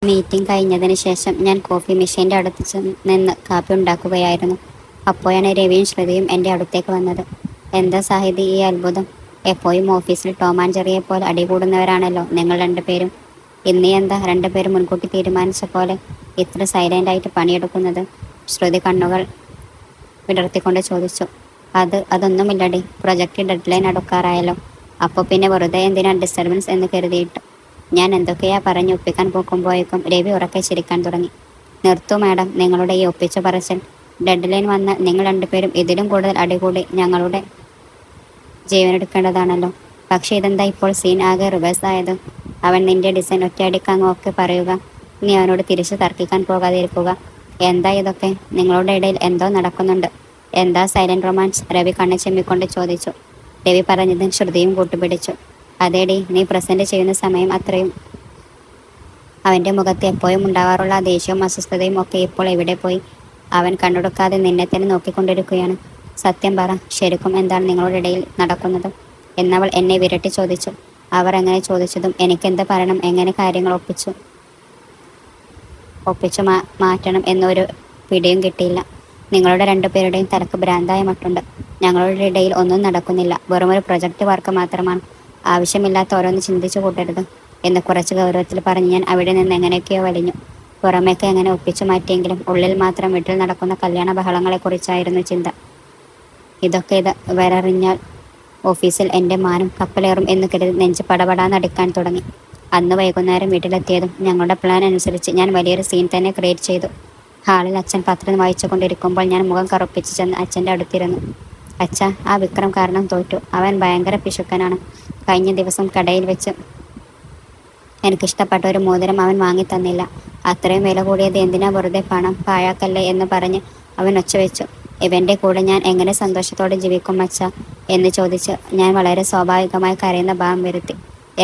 Meeting കഴിഞ്ഞതിന് ശേഷം ഞാൻ കോഫി മെഷീൻ്റെ അടുത്ത് നിന്ന് കാപ്പി ഉണ്ടാക്കുകയായിരുന്നു. അപ്പോഴാണ് രവിയും ശ്രുതിയും എൻ്റെ അടുത്തേക്ക് വന്നത്. എന്താ സാഹിതി ഈ അത്ഭുതം? എപ്പോഴും ഓഫീസിൽ ടോം ആൻഡ് ജെറിയെ പോലെ അടികൂടുന്നവരാണല്ലോ നിങ്ങൾ രണ്ടുപേരും. ഇന്ന് എന്താ രണ്ടുപേരും മുൻകൂട്ടി തീരുമാനിച്ച പോലെ ഇത്ര സൈലൻ്റായിട്ട് പണിയെടുക്കുന്നത്? ശ്രുതി കണ്ണുകൾ വിടർത്തിക്കൊണ്ട് ചോദിച്ചു. അതൊന്നുമില്ലടി, പ്രൊജക്റ്റ് ഡെഡ്ലൈൻ അടുക്കാറായല്ലോ. അപ്പോൾ പിന്നെ വെറുതെ എന്തിനാ ഡിസ്റ്റർബൻസ് എന്ന് കരുതിയിട്ട് ഞാൻ എന്തൊക്കെയാ പറഞ്ഞ് ഒപ്പിക്കാൻ പോക്കുമ്പോഴേക്കും രവി ഉറക്കെ ചിരിക്കാൻ തുടങ്ങി. നിർത്തൂ മാഡം നിങ്ങളുടെ ഈ ഒപ്പിച്ചു പറച്ചിൽ. ഡെഡ് ലൈൻ വന്ന് നിങ്ങൾ രണ്ടുപേരും ഇതിലും കൂടുതൽ അടികൂടി ഞങ്ങളുടെ ജീവനെടുക്കേണ്ടതാണല്ലോ. പക്ഷേ ഇതെന്താ ഇപ്പോൾ സീൻ ആകെ റിവേഴ്സ് ആയത്? അവൻ നിന്റെ ഡിസൈൻ ഒറ്റയടിക്കങ്ങ് ഒക്കെ പറയുക, നീ അവനോട് തിരിച്ച് തർക്കിക്കാൻ പോകാതിരിക്കുക. എന്താ ഇതൊക്കെ? നിങ്ങളുടെ ഇടയിൽ എന്തോ നടക്കുന്നുണ്ട്. എന്താ സൈലന്റ് റൊമാൻസ്? രവി കണ്ണ് ചെമ്മിക്കൊണ്ട് ചോദിച്ചു. രവി പറഞ്ഞതിന് ശ്രുതിയും കൂട്ടുപിടിച്ചു. അതേടി, നീ പ്രസന്റ് ചെയ്യുന്ന സമയം അത്രയും. അവൻ്റെ മുഖത്ത് എപ്പോഴും ഉണ്ടാവാറുള്ള ദേഷ്യവും അസ്വസ്ഥതയും ഒക്കെ ഇപ്പോൾ എവിടെ പോയി? അവൻ കണ്ണുടുക്കാതെ നിന്നെ തന്നെ നോക്കിക്കൊണ്ടിരിക്കുകയാണ്. സത്യം പറ, ശരിക്കും എന്താണ് നിങ്ങളുടെ ഇടയിൽ നടക്കുന്നത് എന്നവൾ എന്നെ വിരട്ടി ചോദിച്ചു. അവർ എങ്ങനെ ചോദിച്ചതും എനിക്കെന്ത് പറയണം, എങ്ങനെ കാര്യങ്ങൾ ഒപ്പിച്ചു മാറ്റണം എന്നൊരു പിടിയും കിട്ടിയില്ല. നിങ്ങളുടെ രണ്ടുപേരുടെയും തലക്ക് ഭ്രാന്തായ മട്ടുണ്ട്. ഞങ്ങളുടെ ഇടയിൽ ഒന്നും നടക്കുന്നില്ല, വെറുമൊരു പ്രൊജക്റ്റ് വർക്ക് മാത്രമാണ്. ആവശ്യമില്ലാത്ത ഓരോന്ന് ചിന്തിച്ചു കൂട്ടരുത് എന്ന് കുറച്ച് ഗൗരവത്തിൽ പറഞ്ഞ് ഞാൻ അവിടെ നിന്ന് എങ്ങനെയൊക്കെയോ വലിഞ്ഞു. പുറമേക്ക് എങ്ങനെ ഒപ്പിച്ചു മാറ്റിയെങ്കിലും ഉള്ളിൽ മാത്രം വീട്ടിൽ നടക്കുന്ന കല്യാണ ബഹളങ്ങളെക്കുറിച്ചായിരുന്നു ചിന്ത. ഇതൊക്കെ വരറിഞ്ഞാൽ ഓഫീസിൽ എൻ്റെ മാനം കപ്പലേറും എന്ന് കരുതി നെഞ്ച് പടപടാന്നടിക്കാൻ തുടങ്ങി. അന്ന് വൈകുന്നേരം വീട്ടിലെത്തിയതും ഞങ്ങളുടെ പ്ലാൻ അനുസരിച്ച് ഞാൻ വലിയൊരു സീൻ തന്നെ ക്രിയേറ്റ് ചെയ്തു. ഹാളിൽ അച്ഛൻ പത്രം വായിച്ചു കൊണ്ടിരിക്കുമ്പോൾ ഞാൻ മുഖം കറുപ്പിച്ച് ചെന്ന് അച്ഛൻ്റെ അടുത്തിരുന്നു. അച്ഛ, ആ വിക്രം കാരണം തോറ്റു. അവൻ ഭയങ്കര പിശുക്കനാണ്. കഴിഞ്ഞ ദിവസം കടയിൽ വെച്ച് എനിക്കിഷ്ടപ്പെട്ട ഒരു മോതിരം അവൻ വാങ്ങി തന്നില്ല. അത്രയും വില കൂടിയത് എന്തിനാ വെറുതെ പണം പാഴാക്കല്ലേ എന്ന് പറഞ്ഞ് അവൻ ഒച്ചവെച്ചു. ഇവൻ്റെ കൂടെ ഞാൻ എങ്ങനെ സന്തോഷത്തോടെ ജീവിക്കും അച്ഛ എന്ന് ചോദിച്ച് ഞാൻ വളരെ സ്വാഭാവികമായി കരയുന്ന ഭാവം വരുത്തി.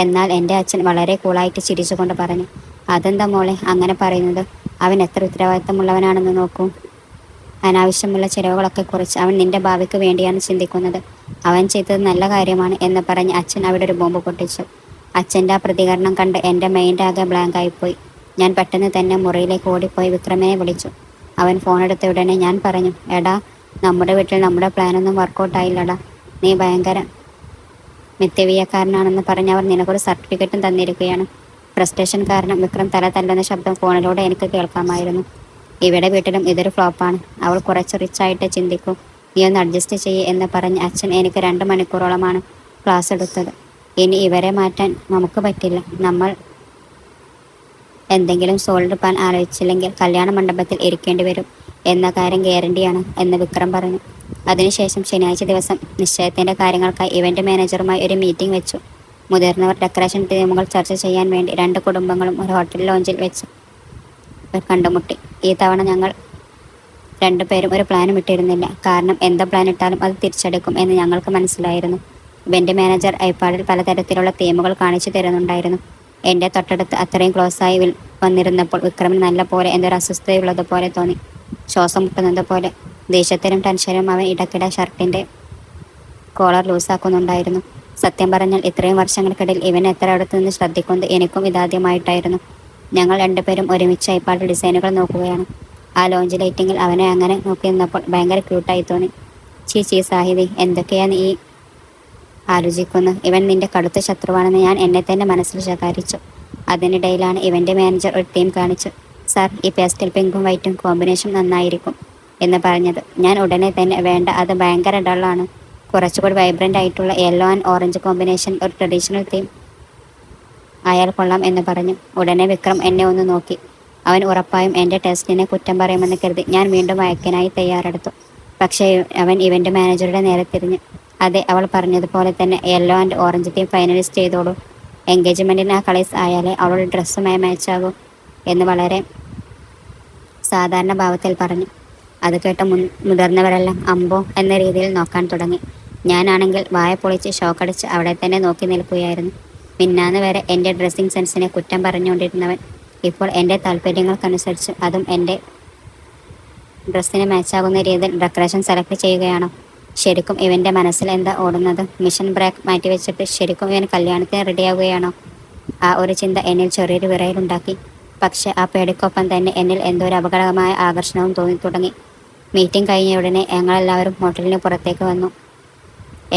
എന്നാൽ എൻ്റെ അച്ഛൻ വളരെ കൂളായിട്ട് ചിരിച്ചുകൊണ്ട് പറഞ്ഞു, അതെന്താ മോളെ അങ്ങനെ പറയുന്നത്? അവൻ എത്ര ഉത്തരവാദിത്തമുള്ളവനാണെന്ന് നോക്കൂ. അനാവശ്യമുള്ള ചിലവുകളൊക്കെ കുറിച്ച് അവൻ നിന്റെ ഭാവിക്ക് വേണ്ടിയാണ് ചിന്തിക്കുന്നത്. അവൻ ചെയ്തത് നല്ല കാര്യമാണ് എന്ന് പറഞ്ഞ് അച്ഛൻ അവിടെ ഒരു ബോംബ് പൊട്ടിച്ചു. അച്ഛൻ്റെ ആ പ്രതികരണം കണ്ട് എൻ്റെ മൈൻഡ് ആകെ ബ്ലാങ്ക് ആയിപ്പോയി. ഞാൻ പെട്ടെന്ന് തന്നെ മുറിയിലേക്ക് ഓടിപ്പോയി വിക്രമിനെ വിളിച്ചു. അവൻ ഫോണെടുത്ത ഉടനെ ഞാൻ പറഞ്ഞു, എടാ, നമ്മുടെ വീട്ടിൽ നമ്മുടെ പ്ലാനൊന്നും വർക്കൗട്ട് ആയില്ലടാ. നീ ഭയങ്കര മിഥ്യവീയക്കാരനാണെന്ന് പറഞ്ഞ് അവർ നിനക്കൊരു സർട്ടിഫിക്കറ്റും തന്നിരിക്കുകയാണ്. ഫ്രസ്ട്രേഷൻ കാരണം വിക്രം തല തല്ലുന്ന ശബ്ദം ഫോണിലൂടെ എനിക്ക് കേൾക്കാമായിരുന്നു. ഇവിടെ വീട്ടിലും ഇതൊരു ഫ്ലോപ്പാണ്. അവൾ കുറച്ച് റിച്ചായിട്ട് ചിന്തിക്കൂ, നീ ഒന്ന് അഡ്ജസ്റ്റ് ചെയ്യേ എന്ന് പറഞ്ഞ് അച്ഛൻ എനിക്ക് 2 മണിക്കൂറോളമാണ് ക്ലാസ് എടുത്തത്. ഇനി ഇവരെ മാറ്റാൻ നമുക്ക് പറ്റില്ല. നമ്മൾ എന്തെങ്കിലും സോൾഡ് പ്ലാൻ ആലോചിച്ചില്ലെങ്കിൽ കല്യാണ മണ്ഡപത്തിൽ ഇരിക്കേണ്ടി വരും എന്ന കാര്യം ഗ്യാരണ്ടിയാണ് എന്ന് വിക്രം പറഞ്ഞു. അതിനുശേഷം ശനിയാഴ്ച ദിവസം നിശ്ചയത്തിൻ്റെ കാര്യങ്ങൾക്കായി ഇവൻ്റ് മാനേജറുമായി ഒരു മീറ്റിംഗ് വെച്ചു. മുതിർന്നവർ ഡെക്കറേഷൻ തീമുകൾ ചർച്ച ചെയ്യാൻ വേണ്ടി 2 കുടുംബങ്ങളും ഒരു ഹോട്ടൽ ലോഞ്ചിൽ വെച്ച് കണ്ടുമുട്ടി. ഈ തവണ ഞങ്ങൾ 2 പേരും ഒരു പ്ലാനും ഇട്ടിരുന്നില്ല. കാരണം എന്ത് പ്ലാൻ ഇട്ടാലും അത് തിരിച്ചടിക്കും എന്ന് ഞങ്ങൾക്ക് മനസ്സിലായിരുന്നു. ഇവൻ്റ് മാനേജർ ഐപാഡിൽ പലതരത്തിലുള്ള തീമുകൾ കാണിച്ചു തരുന്നുണ്ടായിരുന്നു. എൻ്റെ തൊട്ടടുത്ത് അത്രയും ക്ലോസായി വന്നിരുന്നപ്പോൾ വിക്രമിന് നല്ല പോലെ എന്തൊരു അസ്വസ്ഥതയുള്ളതുപോലെ തോന്നി. ശ്വാസം മുട്ടുന്നത് പോലെ. ദേഷ്യത്തിനും ടെൻഷനും അവൻ ഇടയ്ക്കിടെ ഷർട്ടിൻ്റെ കോളർ ലൂസാക്കുന്നുണ്ടായിരുന്നു. സത്യം പറഞ്ഞാൽ ഇത്രയും വർഷങ്ങൾക്കിടയിൽ ഇവൻ എത്ര അടുത്ത് നിന്ന് ശ്രദ്ധിക്കുന്നത് എനിക്കും ഇതാദ്യമായിട്ടായിരുന്നു. ഞങ്ങൾ 2 പേരും ഒരുമിച്ച് ഐപാഡ് ഡിസൈനുകൾ നോക്കുകയാണ്. ആ ലോഞ്ച് ലൈറ്റിങ്ങിൽ അവനെ അങ്ങനെ നോക്കി നിന്നപ്പോൾ ഭയങ്കര ക്യൂട്ടായി തോന്നി. ചീ സാഹിതി, എന്തൊക്കെയാണ് നീ ആലോചിക്കുന്നത്? ഇവൻ നിന്റെ കടുത്ത ശത്രുവാണെന്ന് ഞാൻ എന്നെ തന്നെ മനസ്സിൽ ശകാരിച്ചു. അതിനിടയിലാണ് ഇവൻ്റെ മാനേജർ ഒരു തീം കാണിച്ചു. സാർ, ഈ പേസ്റ്റൽ പിങ്കും വൈറ്റും കോമ്പിനേഷൻ നന്നായിരിക്കും എന്ന് പറഞ്ഞത്. ഞാൻ ഉടനെ തന്നെ വേണ്ട, അത് ഭയങ്കര ഡള്ളാണ്. കുറച്ചുകൂടി വൈബ്രൻ്റ് ആയിട്ടുള്ള യെല്ലോ ആൻഡ് ഓറഞ്ച് കോമ്പിനേഷൻ, ഒരു ട്രഡീഷണൽ തീം ആയാൽ കൊള്ളാം എന്ന് പറഞ്ഞു. ഉടനെ വിക്രം എന്നെ ഒന്ന് നോക്കി. അവൻ ഉറപ്പായും എൻ്റെ ടെസ്റ്റിനെ കുറ്റം പറയുമെന്ന് കരുതി ഞാൻ വീണ്ടും വഴക്കിനായി തയ്യാറെടുത്തു. പക്ഷേ അവൻ ഇവൻ്റ് മാനേജറുടെ നേരെ തിരിഞ്ഞു. അതെ, അവൾ പറഞ്ഞതുപോലെ തന്നെ yellow and orange theme finalise ചെയ്തോളൂ. എൻഗേജ്മെൻറ്റിന് ആ കളേഴ്സ് ആയാലേ അവളുടെ ഡ്രസ്സുമായി മാച്ചാകൂ എന്ന് വളരെ സാധാരണ ഭാവത്തിൽ പറഞ്ഞു. അത് കേട്ട മുതിർന്നവരെല്ലാം അമ്പോ എന്ന രീതിയിൽ നോക്കാൻ തുടങ്ങി. ഞാനാണെങ്കിൽ വായ പൊളിച്ച് ഷോക്കടിച്ച് അവിടെ തന്നെ നോക്കി നിൽക്കുകയായിരുന്നു. മിന്നാന്ന് വരെ എൻ്റെ ഡ്രസ്സിങ് സെൻസിനെ കുറ്റം പറഞ്ഞുകൊണ്ടിരുന്നവൻ ഇപ്പോൾ എൻ്റെ താല്പര്യങ്ങൾക്കനുസരിച്ച്, അതും എൻ്റെ ഡ്രസ്സിന് മാച്ചാകുന്ന രീതിയിൽ ഡെക്കറേഷൻ സെലക്ട് ചെയ്യുകയാണോ? ശരിക്കും ഇവൻ്റെ മനസ്സിൽ എന്താ ഓടുന്നത്? മിഷൻ ബ്രേക്ക് മാറ്റിവെച്ചിട്ട് ശരിക്കും ഇവൻ കല്യാണത്തിന് റെഡിയാവുകയാണോ? ആ ഒരു ചിന്ത എന്നിൽ ചെറിയൊരു വിറയലുണ്ടാക്കി. പക്ഷെ ആ പേടിക്കൊപ്പം തന്നെ എന്നിൽ എന്തോ ഒരു അപകടകരമായ ആകർഷണവും തോന്നി തുടങ്ങി. മീറ്റിംഗ് കഴിഞ്ഞ ഉടനെ ഞങ്ങളെല്ലാവരും ഹോട്ടലിന് പുറത്തേക്ക് വന്നു.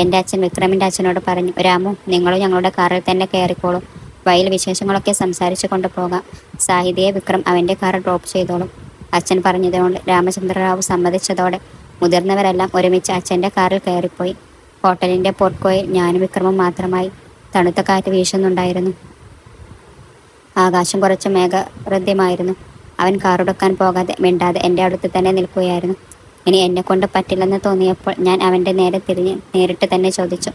എൻ്റെ അച്ഛൻ വിക്രമിൻ്റെ അച്ഛനോട് പറഞ്ഞു, രാമു, നിങ്ങളും ഞങ്ങളുടെ കാറിൽ തന്നെ കയറിക്കോളൂ. വഴിയിൽ വിശേഷങ്ങളൊക്കെ സംസാരിച്ചു കൊണ്ട് പോകാം. സാഹിതിയെ വിക്രം അവൻ്റെ കാർ ഡ്രോപ്പ് ചെയ്തോളും. അച്ഛൻ പറഞ്ഞതുകൊണ്ട് രാമചന്ദ്രറാവു സമ്മതിച്ചതോടെ മുതിർന്നവരെല്ലാം ഒരുമിച്ച് അച്ഛൻ്റെ കാറിൽ കയറിപ്പോയി. ഹോട്ടലിൻ്റെ പോർട്ട്കോയിൽ ഞാനും വിക്രമും മാത്രമായി. തണുത്ത കാറ്റ് വീശുന്നുണ്ടായിരുന്നു. ആകാശം കുറച്ച് മേഘഹൃദ്യമായിരുന്നു. അവൻ കാറെടുക്കാൻ പോകാതെ മിണ്ടാതെ എൻ്റെ അടുത്ത് തന്നെ നിൽക്കുകയായിരുന്നു. ഇനി എന്നെക്കൊണ്ട് പറ്റില്ലെന്ന് തോന്നിയപ്പോൾ ഞാൻ അവൻ്റെ നേരെ തിരിഞ്ഞ് നേരിട്ട് തന്നെ ചോദിച്ചു,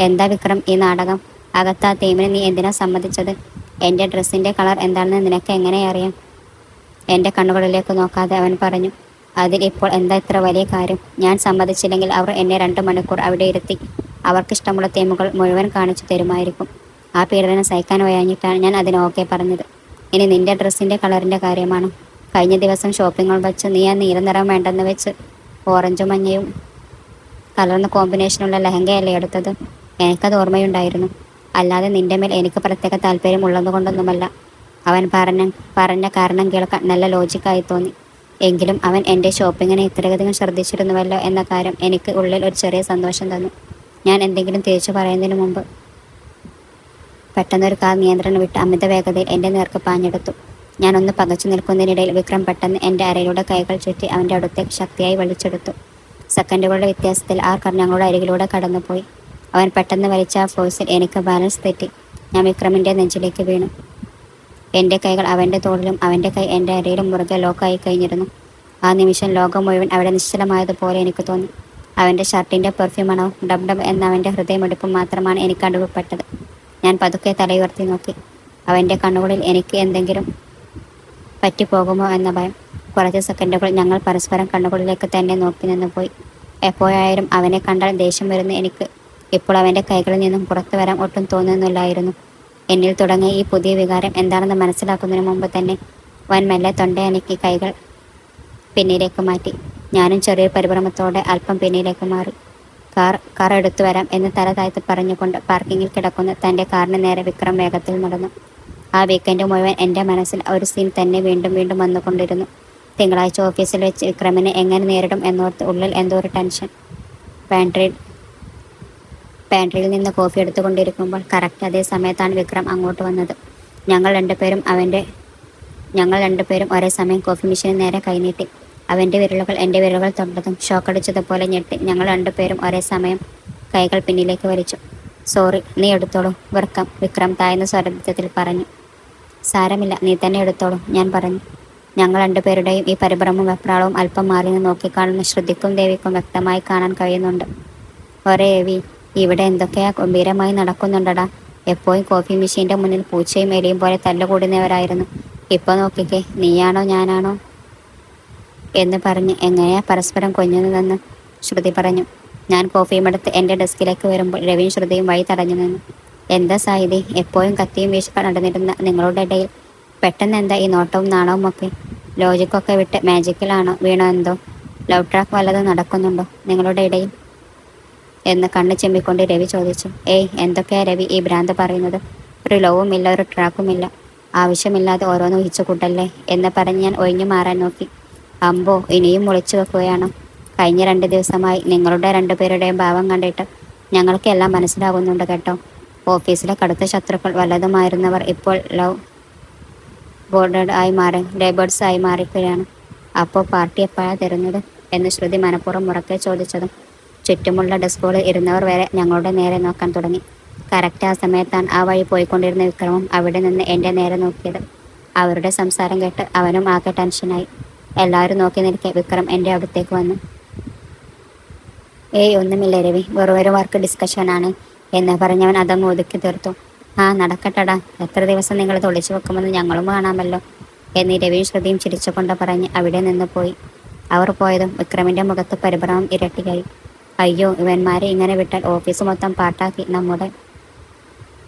എന്താ വിക്രം ഈ നാടകം? അകത്താ തീമിന് നീ എന്തിനാ സമ്മതിച്ചത്? എൻ്റെ ഡ്രസ്സിൻ്റെ കളർ എന്താണെന്ന് നിനക്ക് എങ്ങനെ അറിയാം? എൻ്റെ കണ്ണുകളിലേക്ക് നോക്കാതെ അവൻ പറഞ്ഞു, അതിൽ ഇപ്പോൾ എന്താ ഇത്ര വലിയ കാര്യം? ഞാൻ സമ്മതിച്ചില്ലെങ്കിൽ അവർ എന്നെ 2 മണിക്കൂർ അവിടെ ഇരുത്തി അവർക്കിഷ്ടമുള്ള തീമുകൾ മുഴുവൻ കാണിച്ചു തരുമായിരിക്കും. ആ പീഡനം സഹിക്കാൻ വയ്യാഞ്ഞിട്ടാണ് ഞാൻ അതിന് ഓക്കെ പറഞ്ഞത്. ഇനി നിന്റെ ഡ്രസ്സിൻ്റെ കളറിൻ്റെ കാര്യമാണ്. കഴിഞ്ഞ ദിവസം ഷോപ്പിങ്ങിൽ വെച്ച് നീ ആ നീല നിറം വേണ്ടെന്ന് വെച്ച് ഓറഞ്ചും മഞ്ഞയും കലർന്ന കോമ്പിനേഷനുള്ള ലെഹങ്കയല്ലേ എടുത്തത്? എനിക്കത് ഓർമ്മയുണ്ടായിരുന്നു. അല്ലാതെ നിന്റെ മേൽ എനിക്ക് പ്രത്യേക താല്പര്യം ഉള്ളതുകൊണ്ടൊന്നുമല്ല. അവൻ പറഞ്ഞ കാരണം കേൾക്കാൻ നല്ല ലോജിക്കായി തോന്നി. എങ്കിലും അവൻ എൻ്റെ ഷോപ്പിങ്ങിനെ ഇത്രയധികം ശ്രദ്ധിച്ചിരുന്നുവല്ലോ എന്ന കാര്യം എനിക്ക് ഉള്ളിൽ ഒരു ചെറിയ സന്തോഷം തന്നു. ഞാൻ എന്തെങ്കിലും തിരിച്ചു പറയുന്നതിന് മുമ്പ് പെട്ടെന്നൊരു കാർ നിയന്ത്രണം വിട്ട് അമിത വേഗതയിൽ എൻ്റെ നേർക്ക് പാഞ്ഞെടുത്തു. ഞാനൊന്ന് പകച്ചു നിൽക്കുന്നതിനിടയിൽ വിക്രം പെട്ടെന്ന് എൻ്റെ അരയിലൂടെ കൈകൾ ചുറ്റി അവൻ്റെ അടുത്തേക്ക് ശക്തിയായി വലിച്ചെടുത്തു. സെക്കൻഡുകളുടെ വ്യത്യാസത്തിൽ ആ കാർ ഞങ്ങളുടെ അരികിലൂടെ കടന്നുപോയി. അവൻ പെട്ടെന്ന് വലിച്ച ആ ഫോഴ്സിൽ എനിക്ക് ബാലൻസ് തെറ്റി. ഞാൻ വിക്രമിൻ്റെ നെഞ്ചിലേക്ക് വീണു. എൻ്റെ കൈകൾ അവൻ്റെ തോളിലും അവൻ്റെ കൈ എൻ്റെ അരയിലും മുറുകെ ലോക്കായി കഴിഞ്ഞിരുന്നു. ആ നിമിഷം ലോകം മുഴുവൻ അവിടെ നിശ്ചലമായതുപോലെ എനിക്ക് തോന്നി. അവൻ്റെ ഷർട്ടിൻ്റെ പെർഫ്യൂം മണവും ഡബ് ഡബ് എന്ന അവൻ്റെ ഹൃദയമെടുപ്പും മാത്രമാണ് എനിക്ക് അനുഭവപ്പെട്ടത്. ഞാൻ പതുക്കെ തലയുയർത്തി നോക്കി. അവൻ്റെ കണ്ണുകളിൽ എനിക്ക് എന്തെങ്കിലും പറ്റിപ്പോകുമോ എന്ന ഭയം. കുറച്ച് സെക്കൻഡുകൾ ഞങ്ങൾ പരസ്പരം കണ്ണുകളിലേക്ക് തന്നെ നോക്കി നിന്ന് പോയി. എപ്പോഴായാലും അവനെ കണ്ടാൽ ദേഷ്യം വരുന്ന എനിക്ക് ഇപ്പോൾ അവൻ്റെ കൈകളിൽ നിന്നും പുറത്തു വരാൻ ഒട്ടും തോന്നുന്നില്ലായിരുന്നു. എന്നിൽ തുടങ്ങിയ ഈ പുതിയ വികാരം എന്താണെന്ന് മനസ്സിലാക്കുന്നതിന് മുമ്പ് തന്നെ വൻ മെല്ലെ തൊണ്ടയനക്കി കൈകൾ പിന്നിലേക്ക് മാറ്റി. ഞാനും ചെറിയ പരിഭ്രമത്തോടെ അല്പം പിന്നിലേക്ക് മാറി. കാർ എടുത്തു വരാം എന്ന് തല താഴ്ത്തി പറഞ്ഞുകൊണ്ട് പാർക്കിങ്ങിൽ കിടക്കുന്ന തൻ്റെ കാറിന് നേരെ വിക്രം വേഗത്തിൽ നടന്നു. ആ വീക്കെൻഡ് മുഴുവൻ എൻ്റെ മനസ്സിൽ ഒരു സീൻ തന്നെ വീണ്ടും വീണ്ടും വന്നുകൊണ്ടിരുന്നു. തിങ്കളാഴ്ച ഓഫീസിൽ വെച്ച് വിക്രമിനെ എങ്ങനെ നേരിടും എന്നോർത്ത് ഉള്ളിൽ എന്തോ ഒരു ടെൻഷൻ. പാൻട്രിയിൽ നിന്ന് കോഫി എടുത്തുകൊണ്ടിരിക്കുമ്പോൾ കറക്റ്റ് അതേ സമയത്താണ് വിക്രം അങ്ങോട്ട് വന്നത്. ഞങ്ങൾ രണ്ടുപേരും ഒരേ സമയം കോഫി മെഷീന് നേരെ കൈനീട്ടി. അവൻ്റെ വിരലുകൾ എൻ്റെ വിരലുകൾ തൊട്ടതും ഷോക്കടിച്ചതുപോലെ ഞെട്ടി ഞങ്ങൾ രണ്ടുപേരും ഒരേ സമയം കൈകൾ പിന്നിലേക്ക് വലിച്ചു. സോറി, നീ എടുത്തോളൂ. വെറുക്കാം, വിക്രം താഴ്ന്ന സ്വരത്തിൽ പറഞ്ഞു. സാരമില്ല, നീ തന്നെ എടുത്തോളൂ, ഞാൻ പറഞ്ഞു. ഞങ്ങൾ രണ്ടുപേരുടെയും ഈ പരിഭ്രമവും വെപ്രാളവും അല്പം മാറി നിന്ന് നോക്കിക്കാണുന്ന ശ്രദ്ധിക്കും ദേവിക്കും വ്യക്തമായി കാണാൻ കഴിയുന്നുണ്ട്. ഒരേ എവി, ഇവിടെ എന്തൊക്കെയാ ഗംഭീരമായി നടക്കുന്നുണ്ടടാ. എപ്പോഴും കോഫി മെഷീൻ്റെ മുന്നിൽ പൂച്ചയും എലിയും പോലെ തല്ലുകൂടുന്നവരായിരുന്നു. ഇപ്പോൾ നോക്കിക്കേ, നീയാണോ ഞാനാണോ എന്ന് പറഞ്ഞ് എങ്ങനെയാ പരസ്പരം കൊഞ്ഞുന്നതെന്ന് ശ്രുതി പറഞ്ഞു. ഞാൻ കോഫിയുമെടുത്ത് എൻ്റെ ഡെസ്കിലേക്ക് വരുമ്പോൾ രവിയും ശ്രുതിയും വഴി തടഞ്ഞു നിന്നു. എന്താ സാഹിതി, എപ്പോഴും കത്തിയും വീശി നടന്നിരുന്ന നിങ്ങളുടെ ഇടയിൽ പെട്ടെന്ന് എന്താ ഈ നോട്ടവും നാണവും ഒക്കെ? ലോജിക്കൊക്കെ വിട്ട് മാജിക്കിലാണോ വീണോ എന്തോ? ലവ് ട്രാക്ക് വല്ലതും നടക്കുന്നുണ്ടോ നിങ്ങളുടെ ഇടയിൽ എന്ന് കണ്ണ് ചെമ്മിക്കൊണ്ട് രവി ചോദിച്ചു. ഏയ്, എന്തൊക്കെയാ രവി ഈ ഭ്രാന്ത് പറയുന്നത്? ഒരു ലവുമില്ല, ഒരു ട്രാക്കുമില്ല. ആവശ്യമില്ലാതെ ഓരോന്ന് ഊഹിച്ചു കൂട്ടല്ലേ എന്ന് പറഞ്ഞ് ഞാൻ ഒഴിഞ്ഞു മാറാൻ നോക്കി. അമ്പോ, ഇനിയും ഒളിച്ചു വെക്കുകയാണോ? കഴിഞ്ഞ 2 ദിവസമായി നിങ്ങളുടെ രണ്ടുപേരുടെയും ഭാവം കണ്ടിട്ട് ഞങ്ങൾക്ക് എല്ലാം മനസ്സിലാകുന്നുണ്ട് കേട്ടോ. ഓഫീസിലെ കടുത്ത ശത്രുക്കൾ വല്ലതുമായിരുന്നവർ ഇപ്പോൾ ലേബേർഡ്സ് ആയി മാറിക്കുകയാണ്. അപ്പോൾ പാർട്ടി എപ്പോഴാണ് തരുന്നത് എന്ന് ശ്രുതി മനഃപൂർവ്വം ഉറക്കെ ചോദിച്ചതും ചുറ്റുമുള്ള ഡെസ്കുകളിൽ ഇരുന്നവർ വരെ ഞങ്ങളുടെ നേരെ നോക്കാൻ തുടങ്ങി. കറക്റ്റ് ആ സമയത്താണ് ആ വഴി പോയിക്കൊണ്ടിരുന്ന വിക്രമും അവിടെ നിന്ന് എൻ്റെ നേരെ നോക്കിയത്. അവരുടെ സംസാരം കേട്ട് അവനും ആകെ ടെൻഷനായി. എല്ലാവരും നോക്കി നിൽക്കെ വിക്രം എൻ്റെ അടുത്തേക്ക് വന്നു. ഏയ്, ഒന്നുമില്ല രവി, വെറും വർക്ക് ഡിസ്കഷനാണ് എന്ന് പറഞ്ഞവൻ അതങ്ങ് ഒതുക്കി തീർത്തു. ആ നടക്കട്ടടാ, എത്ര ദിവസം നിങ്ങൾ തൊളിച്ചു വെക്കുമെന്ന് ഞങ്ങളും കാണാമല്ലോ എന്ന് രവിയും ശ്രുതിയും ചിരിച്ചുകൊണ്ട് പറഞ്ഞ് അവിടെ നിന്ന് പോയി. അവർ പോയതും വിക്രമിൻ്റെ മുഖത്ത് പരിഭ്രമം ഇരട്ടിയായി. അയ്യോ, ഇവന്മാരെ ഇങ്ങനെ വിട്ടാൽ ഓഫീസ് മൊത്തം പാട്ടാക്കി നമ്മുടെ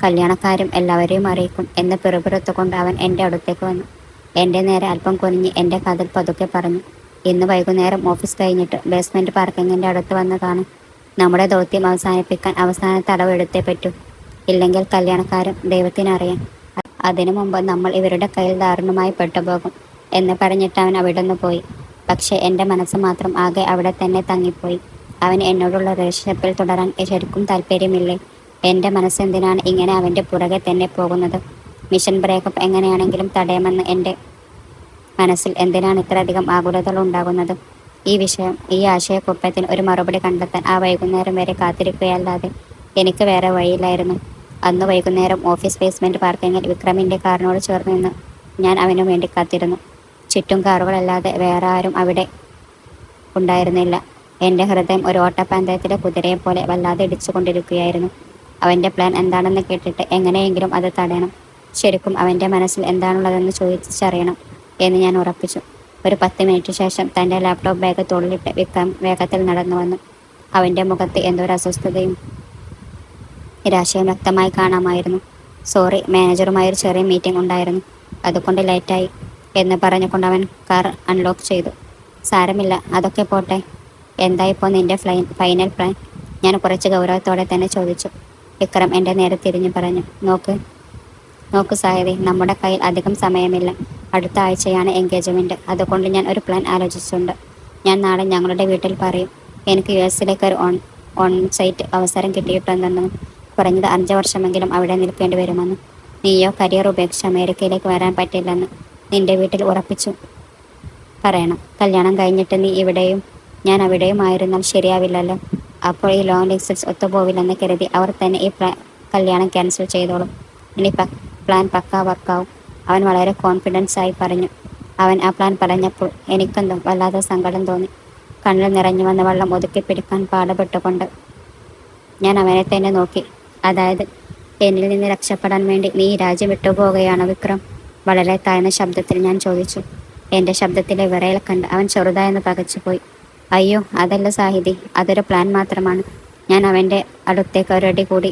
കല്യാണക്കാരും എല്ലാവരെയും അറിയിക്കും എന്ന് പിറുപിറുത്തുകൊണ്ട് അവൻ എൻ്റെ അടുത്തേക്ക് വന്നു. എൻ്റെ നേരെ അല്പം കുനിഞ്ഞ് എൻ്റെ കാതിൽ പതുക്കെ പറഞ്ഞു. ഇന്ന് വൈകുന്നേരം ഓഫീസ് കഴിഞ്ഞിട്ട് ബേസ്മെൻറ്റ് പാർക്കിങ്ങിൻ്റെ അടുത്ത് വന്ന് കാണും. നമ്മുടെ ദൗത്യം അവസാനിപ്പിക്കാൻ അവസാനത്തെ അടവ് എടുത്തേ പറ്റൂ. ഇല്ലെങ്കിൽ കല്യാണക്കാരും ദൈവത്തിനറിയാം അതിനു മുമ്പ് നമ്മൾ ഇവരുടെ കയ്യിൽ ദാരുണമായി പെട്ടുപോകും എന്ന് പറഞ്ഞിട്ട് അവൻ അവിടെ നിന്ന് പോയി. പക്ഷേ എൻ്റെ മനസ്സ് മാത്രം ആകെ അവിടെ തന്നെ തങ്ങിപ്പോയി. അവന് എന്നോടുള്ള റിലേഷൻഷിപ്പിൽ തുടരാൻ ശരിക്കും താല്പര്യമില്ലേ? എൻ്റെ മനസ്സ് എന്തിനാണ് ഇങ്ങനെ അവൻ്റെ പുറകെ തന്നെ പോകുന്നത്? മിഷൻ ബ്രേക്കപ്പ് എങ്ങനെയാണെങ്കിലും തടയാമെന്ന് എൻ്റെ മനസ്സിൽ എന്തിനാണ് ഇത്രയധികം ആകുലതകൾ ഉണ്ടാകുന്നത്? ഈ ആശയക്കുഴപ്പത്തിന് ഒരു മറുപടി കണ്ടെത്താൻ ആ വൈകുന്നേരം വരെ കാത്തിരിക്കുകയല്ലാതെ എനിക്ക് വേറെ വഴിയില്ലായിരുന്നു. അന്ന് വൈകുന്നേരം ഓഫീസ് ബേസ്മെൻറ്റ് പാർക്കിങ്ങിൽ വിക്രമിൻ്റെ കാറിനോട് ചേർന്ന് നിന്ന് ഞാൻ അവനു വേണ്ടി കാത്തിരുന്നു. ചുറ്റും കാറുകളല്ലാതെ വേറെ ആരും അവിടെ ഉണ്ടായിരുന്നില്ല. എൻ്റെ ഹൃദയം ഒരു ഓട്ടപ്പന്തയത്തിലെ കുതിരയെപ്പോലെ വല്ലാതെ ഇടിച്ചുകൊണ്ടിരിക്കുകയായിരുന്നു. അവൻ്റെ പ്ലാൻ എന്താണെന്ന് കേട്ടിട്ട് എങ്ങനെയെങ്കിലും അത് തടയണം. ശരിക്കും അവൻ്റെ മനസ്സിൽ എന്താണുള്ളതെന്ന് ചോദിച്ചറിയണം എന്ന് ഞാൻ ഉറപ്പിച്ചു. ഒരു 10 മിനിറ്റ് ശേഷം തൻ്റെ ലാപ്ടോപ്പ് ബാഗ് തോളിലിട്ട് വിക്രം വേഗത്തിൽ നടന്നു വന്നു. അവൻ്റെ മുഖത്ത് എന്തൊരു അസ്വസ്ഥതയും നിരാശയും വ്യക്തമായി കാണാമായിരുന്നു. സോറി, മാനേജറുമായൊരു ചെറിയ മീറ്റിംഗ് ഉണ്ടായിരുന്നു, അതുകൊണ്ട് ലേറ്റായി എന്ന് പറഞ്ഞുകൊണ്ട് അവൻ കാർ അൺലോക്ക് ചെയ്തു. സാരമില്ല, അതൊക്കെ പോട്ടെ. എന്താ ഇപ്പോൾ നിൻ്റെ ഫൈനൽ പ്ലാൻ? ഞാൻ കുറച്ച് ഗൗരവത്തോടെ തന്നെ ചോദിച്ചു. വിക്രം എൻ്റെ നേരെ തിരിഞ്ഞു പറഞ്ഞു. നോക്ക് സായതി, നമ്മുടെ കയ്യിൽ അധികം സമയമില്ല. അടുത്ത ആഴ്ചയാണ് എൻഗേജ്മെൻറ്റ്. അതുകൊണ്ട് ഞാൻ ഒരു പ്ലാൻ ആലോചിച്ചിട്ടുണ്ട്. ഞാൻ നാളെ ഞങ്ങളുടെ വീട്ടിൽ പറയും. എനിക്ക് US-ലേക്ക് ഒരു ഓൺ സൈറ്റ് അവസരം കിട്ടിയിട്ടുണ്ടെന്നും കുറഞ്ഞത് 5 വർഷമെങ്കിലും അവിടെ നിൽക്കേണ്ടി വരുമെന്നും നീയോ കരിയർ ഉപേക്ഷിച്ച് അമേരിക്കയിലേക്ക് വരാൻ പറ്റില്ലെന്ന് നിന്റെ വീട്ടിൽ ഉറപ്പിച്ചു പറയണം. കല്യാണം കഴിഞ്ഞിട്ട് നീ ഇവിടെയും ഞാൻ അവിടെയും ആയിരുന്നാൽ ശരിയാവില്ലല്ലോ. അപ്പോൾ ഈ ലോങ് ഡിസ്റ്റൻസ് ഒത്തുപോവില്ലെന്ന് കരുതി അവർ തന്നെ ഈ കല്യാണം ക്യാൻസൽ ചെയ്തോളും. ഇനി പ്ലാൻ പക്കാ വർക്കാവും. അവൻ വളരെ കോൺഫിഡൻസ് ആയി പറഞ്ഞു. അവൻ ആ പ്ലാൻ പറഞ്ഞപ്പോൾ എനിക്കെന്തോ വല്ലാതെ സങ്കടം തോന്നി. കണ്ണിൽ നിറഞ്ഞു വന്ന വെള്ളം ഒതുക്കി പിടിക്കാൻ പാടുപെട്ടുകൊണ്ട് ഞാൻ അവനെ തന്നെ നോക്കി. അതായത് എന്നിൽ നിന്ന് രക്ഷപ്പെടാൻ വേണ്ടി നീ രാജ്യം വിട്ടുപോവുകയാണോ വിക്രം? വളരെ താഴ്ന്ന ശബ്ദത്തിൽ ഞാൻ ചോദിച്ചു. എൻ്റെ ശബ്ദത്തിലെ വിറയൽ കണ്ട് അവൻ ചെറുതായെന്ന് പകച്ചുപോയി. അയ്യോ, അതല്ല സാഹിതി, അതൊരു പ്ലാൻ മാത്രമാണ്. ഞാൻ അവൻ്റെ അടുത്തേക്ക് ഒരടി കൂടി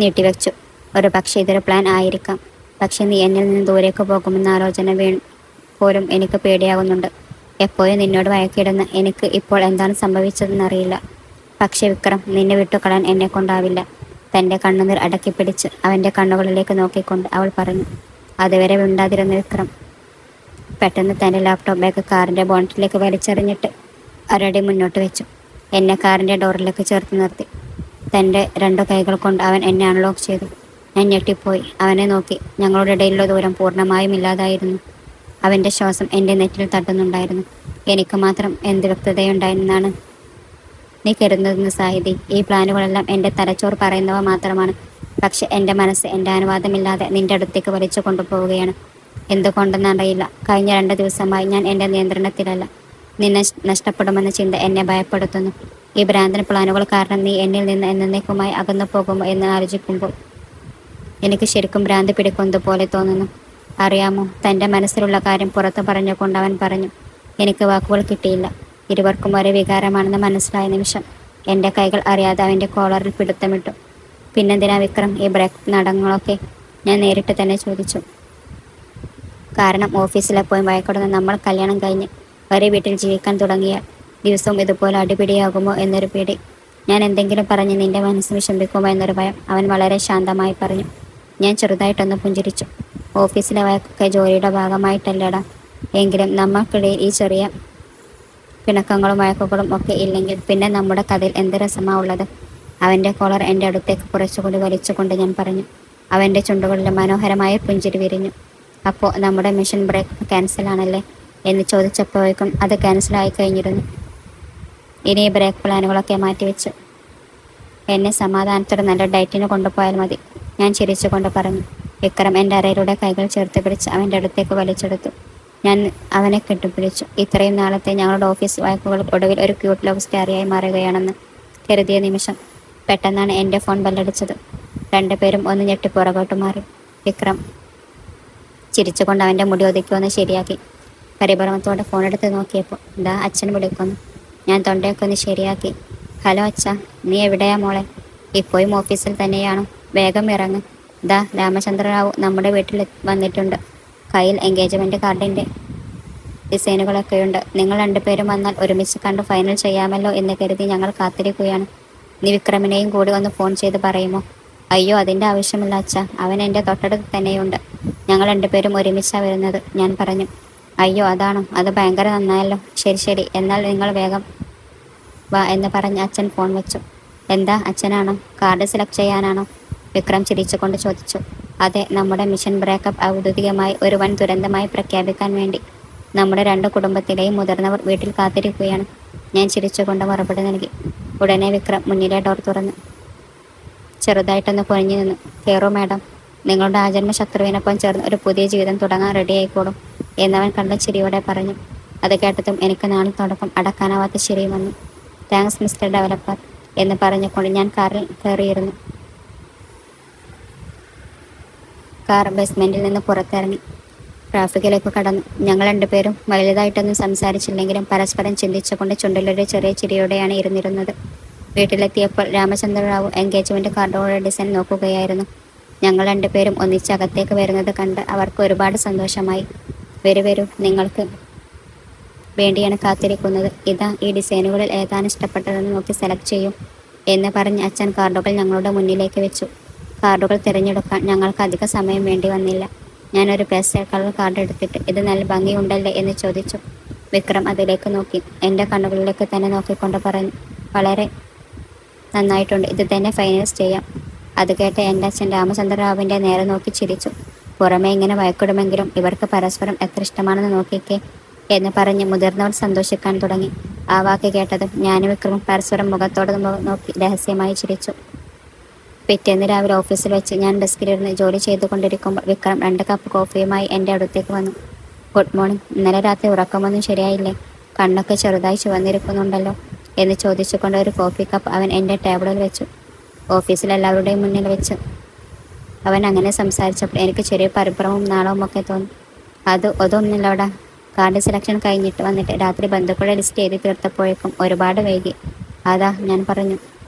നീട്ടിവെച്ചു. ഒരു പക്ഷേ ഇതൊരു പ്ലാൻ ആയിരിക്കാം. പക്ഷെ നീ എന്നിൽ നിന്ന് ദൂരേക്ക് പോകുമെന്ന ആലോചന പോലും എനിക്ക് പേടിയാകുന്നുണ്ട്. എപ്പോഴും നിന്നോട് വഴക്കിടുന്ന എനിക്ക് ഇപ്പോൾ എന്താണ് സംഭവിച്ചതെന്നറിയില്ല. പക്ഷെ വിക്രം, നിന്നെ വിട്ടുകളയാൻ എന്നെ കൊണ്ടാവില്ല. തൻ്റെ കണ്ണുനീർ അടക്കിപ്പിടിച്ച് അവൻ്റെ കണ്ണുകളിലേക്ക് നോക്കിക്കൊണ്ട് അവൾ പറഞ്ഞു. അതുവരെ മിണ്ടാതിരുന്ന വിക്രം പെട്ടെന്ന് തൻ്റെ ലാപ്ടോപ്പ് ബാഗ് കാറിൻ്റെ ബോണറ്റിലേക്ക് വലിച്ചെറിഞ്ഞിട്ട് ഒരടി മുന്നോട്ട് വെച്ചു. എന്നെ കാറിൻ്റെ ഡോറിലേക്ക് ചേർത്ത് നിർത്തി. തൻ്റെ 2 കൈകൾ കൊണ്ട് അവൻ എന്നെ അൺലോക്ക് ചെയ്തു. ഞാൻ ഞെട്ടിപ്പോയി അവനെ നോക്കി. ഞങ്ങളുടെ ഇടയിലുള്ള ദൂരം പൂർണ്ണമായും ഇല്ലാതായിരുന്നു. അവൻ്റെ ശ്വാസം എൻ്റെ നെറ്റിൽ തട്ടുന്നുണ്ടായിരുന്നു. എനിക്ക് മാത്രം എന്ത് വ്യക്തതയുണ്ടായിരുന്നാണ് നീ കരുതുന്നതെന്ന് സാഹിതി? ഈ പ്ലാനുകളെല്ലാം എൻ്റെ തലച്ചോർ പറയുന്നവ മാത്രമാണ്. പക്ഷെ എൻ്റെ മനസ്സ് എൻ്റെ അനുവാദമില്ലാതെ നിൻ്റെ അടുത്തേക്ക് വലിച്ചു കൊണ്ടുപോവുകയാണ്. എന്തുകൊണ്ടെന്നറിയില്ല, കഴിഞ്ഞ 2 ദിവസമായി ഞാൻ എൻ്റെ നിയന്ത്രണത്തിലല്ല. നിന്നെ നഷ്ടപ്പെടുമെന്ന ചിന്ത എന്നെ ഭയപ്പെടുത്തുന്നു. ഈ ഭ്രാന്തൻ പ്ലാനുകൾ കാരണം നീ എന്നിൽ നിന്ന് എന്നേക്കുമായി അകന്നു പോകുമോ എന്ന് ആലോചിക്കുമ്പോൾ എനിക്ക് ശരിക്കും ഭ്രാന്ത് പിടിക്കുന്നത് പോലെ തോന്നുന്നു. അറിയാമോ, തൻ്റെ മനസ്സിലുള്ള കാര്യം പുറത്തു പറഞ്ഞുകൊണ്ട് അവൻ പറഞ്ഞു. എനിക്ക് വാക്കുകൾ കിട്ടിയില്ല. ഇരുവർക്കും ഒരേ വികാരമാണെന്ന് മനസ്സിലായ നിമിഷം എൻ്റെ കൈകൾ അറിയാതെ അവൻ്റെ കോളറിൽ പിടുത്തമിട്ടു. പിന്നെന്തിനാ വിക്രം ഈ ബ്രേക്ക് നടങ്ങളൊക്കെ? ഞാൻ നേരിട്ട് തന്നെ ചോദിച്ചു. കാരണം ഓഫീസിലെപ്പോഴും വഴക്കിടുന്ന നമ്മൾ കല്യാണം കഴിഞ്ഞ് ഒരേ വീട്ടിൽ ജീവിക്കാൻ തുടങ്ങിയാൽ ദിവസവും ഇതുപോലെ അടിപിടിയാകുമോ എന്നൊരു പേടി. ഞാൻ എന്തെങ്കിലും പറഞ്ഞ് നിന്റെ മനസ്സ് വിഷമിക്കുമോ എന്നൊരു ഭയം. അവൻ വളരെ ശാന്തമായി പറഞ്ഞു. ഞാൻ ചെറുതായിട്ടൊന്ന് പുഞ്ചിരിച്ചു. ഓഫീസിലെ വഴക്കൊക്കെ ജോലിയുടെ ഭാഗമായിട്ടല്ലടാ. എങ്കിലും നമ്മൾക്കിടയിൽ ഈ ചെറിയ പിണക്കങ്ങളും വഴക്കുകളും ഒക്കെ ഇല്ലെങ്കിൽ പിന്നെ നമ്മുടെ കഥയിൽ എന്ത് രസമാ ഉള്ളത്? അവൻ്റെ കോളർ എൻ്റെ അടുത്തേക്ക് കുറച്ചുകൂടി വലിച്ചുകൊണ്ട് ഞാൻ പറഞ്ഞു. അവൻ്റെ ചുണ്ടുകളിൽ മനോഹരമായ പുഞ്ചിരി വിരിഞ്ഞു. അപ്പോൾ നമ്മുടെ മിഷൻ ബ്രേക്ക് ക്യാൻസൽ ആണല്ലേ എന്ന് ചോദിച്ചപ്പോഴേക്കും അത് ക്യാൻസലായി കഴിഞ്ഞിരുന്നു. ഇനി ബ്രേക്ക് പ്ലാനുകളൊക്കെ മാറ്റിവെച്ചു എന്നെ സമാധാനത്തോടെ നല്ല ഡയറ്റിന് കൊണ്ടുപോയാൽ മതി, ഞാൻ ചിരിച്ചുകൊണ്ട് പറഞ്ഞു. വിക്രം എൻ്റെ അരയിലൂടെ കൈകൾ ചേർത്ത് പിടിച്ച് അവൻ്റെ അടുത്തേക്ക് വലിച്ചെടുത്തു. ഞാൻ അവനെ കെട്ടിപ്പിടിച്ചു. ഇത്രയും നാളത്തെ ഞങ്ങളുടെ ഓഫീസ് വായ്പകൾ ഒടുവിൽ ഒരു ക്യൂട്ട് ലവ് സ്റ്റോറിയായി മാറുകയാണെന്ന് കരുതിയ നിമിഷം പെട്ടെന്നാണ് എൻ്റെ ഫോൺ ബെല്ലടിച്ചത്. 2 പേരും ഒന്ന് ഞെട്ടി പുറകോട്ട് മാറി. വിക്രം ചിരിച്ചുകൊണ്ട് അവൻ്റെ മുടി ഒതുക്കിയൊന്ന് ശരിയാക്കി. പരിഭ്രമത്തോടെ ഫോണെടുത്ത് നോക്കിയപ്പോൾ ദാ അച്ഛൻ വിളിക്കുന്നു. ഞാൻ തൊണ്ടയൊക്കെ ഒന്ന് ശരിയാക്കി. ഹലോ അച്ഛാ, നീ എവിടെയാ മോളെ? ഇപ്പോഴും ഓഫീസിൽ തന്നെയാണോ? വേഗം ഇറങ്ങ്. ദാ രാമചന്ദ്രറാവു നമ്മുടെ വീട്ടിൽ വന്നിട്ടുണ്ട്. കയ്യിൽ എൻഗേജ്മെൻറ്റ് കാർഡിൻ്റെ ഡിസൈനുകളൊക്കെയുണ്ട്. നിങ്ങൾ 2 പേരും വന്നാൽ ഒരുമിച്ച് കണ്ട് ഫൈനൽ ചെയ്യാമല്ലോ എന്ന് കരുതി ഞങ്ങൾ കാത്തിരിക്കുകയാണ്. നീ വിക്രമിനെയും കൂടി ഒന്ന് ഫോൺ ചെയ്ത് പറയുമോ? അയ്യോ, അതിൻ്റെ ആവശ്യമില്ല അച്ഛ, അവൻ എൻ്റെ തൊട്ടടുത്ത് തന്നെയുണ്ട്. ഞങ്ങൾ രണ്ടുപേരും ഒരുമിച്ചാണ് വരുന്നത്, ഞാൻ പറഞ്ഞു. അയ്യോ അതാണോ, അത് ഭയങ്കര നന്നായല്ലോ. ശരി ശരി, എന്നാൽ നിങ്ങൾ വേഗം വാ എന്ന് പറഞ്ഞ് അച്ഛൻ ഫോൺ വെച്ചു. എന്താ, അച്ഛനാണോ? കാർഡ് സെലക്ട് ചെയ്യാനാണോ? വിക്രം ചിരിച്ചുകൊണ്ട് ചോദിച്ചു. അതെ, നമ്മുടെ മിഷൻ ബ്രേക്കപ്പ് ഔദ്യോഗികമായി ഒരു വൻ ദുരന്തമായി പ്രഖ്യാപിക്കാൻ വേണ്ടി. നമ്മുടെ രണ്ട് കുടുംബത്തിലെയും മുതിർന്നവർ വീട്ടിൽ കാത്തിരിക്കുകയാണ്. ഞാൻ ചിരിച്ചുകൊണ്ട് മറുപടി നൽകി. ഉടനെ വിക്രം മുന്നിലെ ഡോർ തുറന്നു ചെറുതായിട്ടൊന്ന് കുനിഞ്ഞു നിന്നു. കയറൂ മാഡം, നിങ്ങളുടെ ആജന്മ ശത്രുവിനൊപ്പം ചേർന്ന് ഒരു പുതിയ ജീവിതം തുടങ്ങാൻ റെഡിയായിക്കോളും എന്നവൻ കണ്ട ചിരിയോടെ പറഞ്ഞു. അത് കേട്ടതും എനിക്ക് നാളത്തോടൊപ്പം അടക്കാനാവാത്ത ചിരി വന്നു. താങ്ക്സ് മിസ്റ്റർ ഡെവലപ്പർ എന്ന് പറഞ്ഞുകൊണ്ട് ഞാൻ കാറിൽ കയറിയിരുന്നു. കാർ ബേസ്മെന്റിൽ നിന്ന് പുറത്തിറങ്ങി ട്രാഫിക്കിലേക്ക് കടന്നു. ഞങ്ങൾ രണ്ടുപേരും വലുതായിട്ടൊന്നും സംസാരിച്ചില്ലെങ്കിലും പരസ്പരം ചിന്തിച്ചുകൊണ്ട് ചുണ്ടിലൊരു ചെറിയ ചിരിയോടെയാണ് ഇരുന്നിരുന്നത്. വീട്ടിലെത്തിയപ്പോൾ രാമചന്ദ്രറാവു എൻഗേജ്മെന്റ് കാർഡുകളുടെ ഡിസൈൻ നോക്കുകയായിരുന്നു. ഞങ്ങൾ രണ്ടുപേരും ഒന്നിച്ച് അകത്തേക്ക് വരുന്നത് കണ്ട് അവർക്ക് ഒരുപാട് സന്തോഷമായി. വരൂ വരൂ, നിങ്ങൾക്ക് വേണ്ടിയാണ് കാത്തിരിക്കുന്നത്. ഇതാ, ഈ ഡിസൈനുകളിൽ ഏതാണ് ഇഷ്ടപ്പെട്ടതെന്ന് നോക്കി സെലക്ട് ചെയ്യും എന്ന് പറഞ്ഞ് അച്ഛൻ കാർഡുകൾ ഞങ്ങളുടെ മുന്നിലേക്ക് വെച്ചു. കാർഡുകൾ തിരഞ്ഞെടുക്കാൻ ഞങ്ങൾക്ക് അധിക സമയം വേണ്ടി വന്നില്ല. ഞാനൊരു പേസ്റ്റൽ കളർ കാർഡ് എടുത്തിട്ട് ഇത് നല്ല ഭംഗിയുണ്ടല്ലേ എന്ന് ചോദിച്ചു. വിക്രം അതിലേക്ക് നോക്കി എൻ്റെ കണ്ണുകളിലേക്ക് തന്നെ നോക്കിക്കൊണ്ട് പറഞ്ഞു, വളരെ നന്നായിട്ടുണ്ട്, ഇത് തന്നെ ഫൈനലൈസ് ചെയ്യാം. അത് കേട്ട് എൻ്റെ അച്ഛൻ രാമചന്ദ്രറാവുവിൻ്റെ നേരെ നോക്കി ചിരിച്ചു. പുറമേ ഇങ്ങനെ വഴക്കിടുമെങ്കിലും ഇവർക്ക് പരസ്പരം എത്ര ഇഷ്ടമാണെന്ന് നോക്കിക്കേ എന്ന് പറഞ്ഞ് മുതിർന്നവർ സന്തോഷിക്കാൻ തുടങ്ങി. ആ വാക്ക് കേട്ടതും ഞാനും വിക്രമും പരസ്പരം മുഖത്തോട് നോക്കി രഹസ്യമായി ചിരിച്ചു. പിറ്റേന്ന് രാവിലെ ഓഫീസിൽ വെച്ച് ഞാൻ ഡെസ്കിലിരുന്ന് ജോലി ചെയ്തുകൊണ്ടിരിക്കുമ്പോൾ വിക്രം 2 കപ്പ് കോഫിയുമായി എൻ്റെ അടുത്തേക്ക് വന്നു. ഗുഡ് മോർണിംഗ്, ഇന്നലെ രാത്രി ഉറക്കമൊന്നും ശരിയായില്ലേ? കണ്ണൊക്കെ ചെറുതായി ചുവന്നിരിക്കുന്നുണ്ടല്ലോ എന്ന് ചോദിച്ചുകൊണ്ട് ഒരു കോഫി കപ്പ് അവൻ എൻ്റെ ടേബിളിൽ വെച്ചു. ഓഫീസിൽ എല്ലാവരുടെയും മുന്നിൽ വെച്ച് അവൻ അങ്ങനെ സംസാരിച്ചപ്പോൾ എനിക്ക് ചെറിയ പരിഭ്രമവും നാളവും ഒക്കെ തോന്നി. അതൊന്നുമില്ലടാ, കാർഡ് സെലക്ഷൻ കഴിഞ്ഞിട്ട് വന്നിട്ട് രാത്രി ബന്ധുക്കളുടെ ലിസ്റ്റ് എഴുതി തീർത്തപ്പോഴേക്കും ഒരുപാട് വൈകി. അതാ ഞാൻ പറഞ്ഞു.